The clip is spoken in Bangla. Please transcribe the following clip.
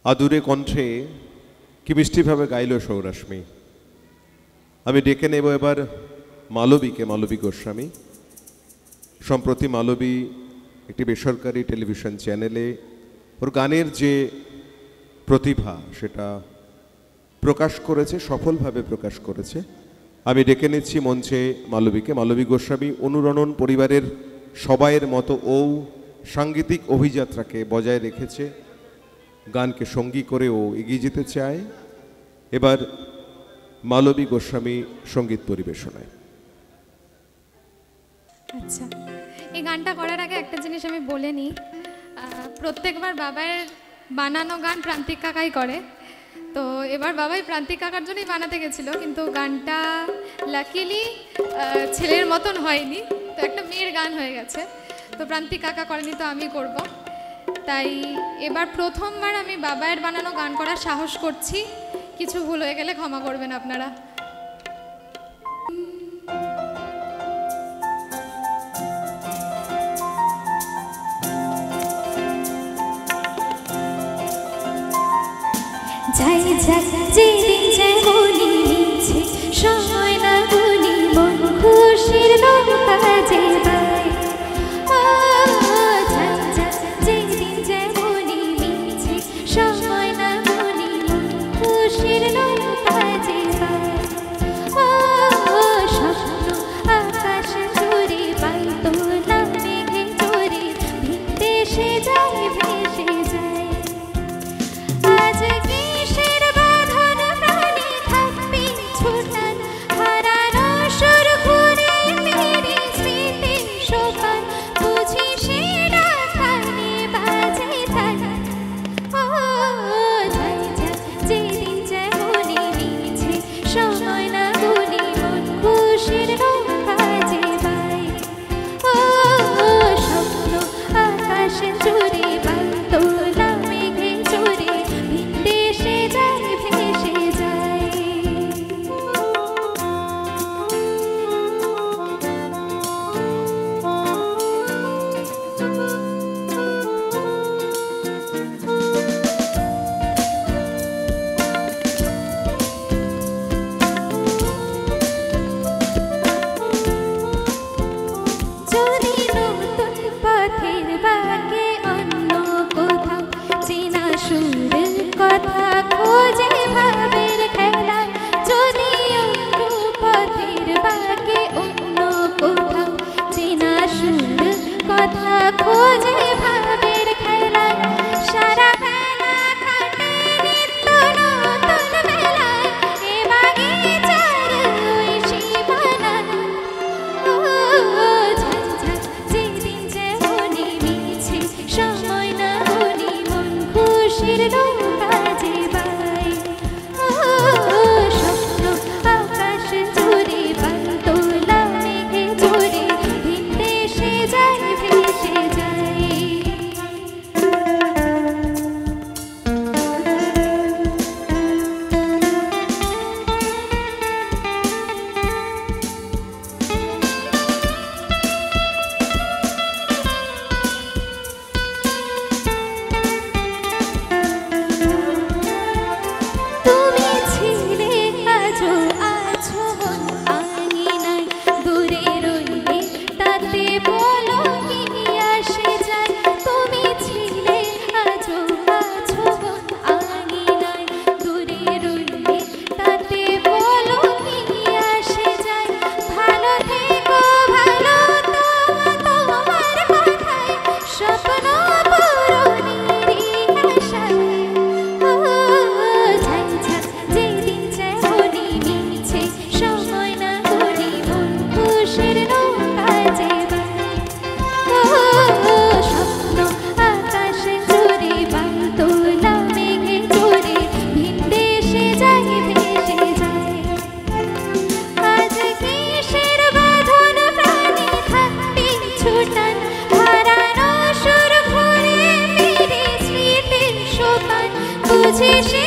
আদুরে কণ্ঠে কি মিষ্টিভাবে গাইল সৌরাশ্মী। আমি ডেকে নেব এবার মালবীকে, মালবী গোস্বামী। সম্প্রতি মালবী একটি বেসরকারি টেলিভিশন চ্যানেলে ওর গানের যে প্রতিভা সেটা প্রকাশ করেছে, সফলভাবে প্রকাশ করেছে। আমি ডেকে নিচ্ছি মঞ্চে মালবীকে। মালবী গোস্বামী অনুরণন পরিবারের সবাইয়ের মতো ও সাংগীতিক অভিযাত্রাকে বজায় রেখেছে, গানকে সঙ্গী করে ও এগিয়ে যেতে চায়। এবার মালবী গোস্বামী সঙ্গীত পরিবেশনায়। আচ্ছা, এই গানটা করার আগে একটা জিনিস আমি বলে নিই। প্রত্যেকবার বাবার বানানো গান প্রান্তিক কাকাই করে, তো এবার বাবাই প্রান্তিক কাকার জন্যই বানাতে গেছিল, কিন্তু গানটা লাকিলি ছেলের মতন হয়নি, তো একটা মেয়ের গান হয়ে গেছে। তো প্রান্তিক কাকা করেনি, তো আমি করব। তাই এবার প্রথমবার আমি বাবার বানানো গান করার সাহস করছি। কিছু ভুল হয়ে গেলে ক্ষমা করবেন আপনারা। যেদিন যেমনই মিছে সময় না গুনি মন খুশির নৌকা যে বাই। যেদিন যেমনই মিছে সময় না গুনি মন খুশির নৌকা যে বাই। স্বপ্ন আকাশ জুড়ে পাইতোলা মেঘে চড়ে ভিন দেশে যায় ভেসে যায়। আজ কিসের বাঁধন প্রাণে থাকবি ছুটান, হারানো সুর ঘুরে ফিরে স্মৃতি সোপান, বুঝি সে ডাকানে বাজে তাই। যেদিন যেমনই মিছে সময় না গুনি মন খুশির নৌকা যে বাই। স্বপ্ন আকাশ জুড়ে পাইতোলা মেঘে চড়ে ভিন দেশে যায় ভেসে যায়। যদি নতুন পথের বাঁকে অন্য কোথাও চেনা সুরের কথা খোঁজে ভাবের খেলা, যদি অন্য পথের বাঁকে অন্য কোথাও চেনা সুরের কথা খোঁজে ভাবের খেলা, সারা বেলা কাটে নিত্য নতুন বেলায় এ বাগিচার ওই সীমানায়। যেদিন যেমনই মিছে সময় না গুনি মন খুশির নৌকা যে বাই। স্বপ্ন আকাশ জুড়ে পাইতোলা মেঘে চড়ে ভিন দেশে যায় ভেসে যায়। তুমি ছিলে আজও আছো মন আঙিনায়, দূরে রইলে তাতে বলো কি আসে যায়। তুমি ছিলে আজও আছো মন আঙিনায়, দূরে রইলে তাতে বলো কি আসে যায়। ভালো থেকো ভালো তোমার কথায়, স্বপ্ন পূরণেরই আশায়। যেদিন যেমনই মিছে সময় না গুনি মন খুশির নৌকা যে বাই। স্বপ্ন আকাশ জুড়ে পাইতোলা মেঘে চড়ে ভিন দেশে যায় ভেসে যায়। আজ কিসের বাঁধন প্রাণে থাকবি ছুটান, হারানো সুর ঘুরে ফিরে স্মৃতির সোপান, বুঝি সে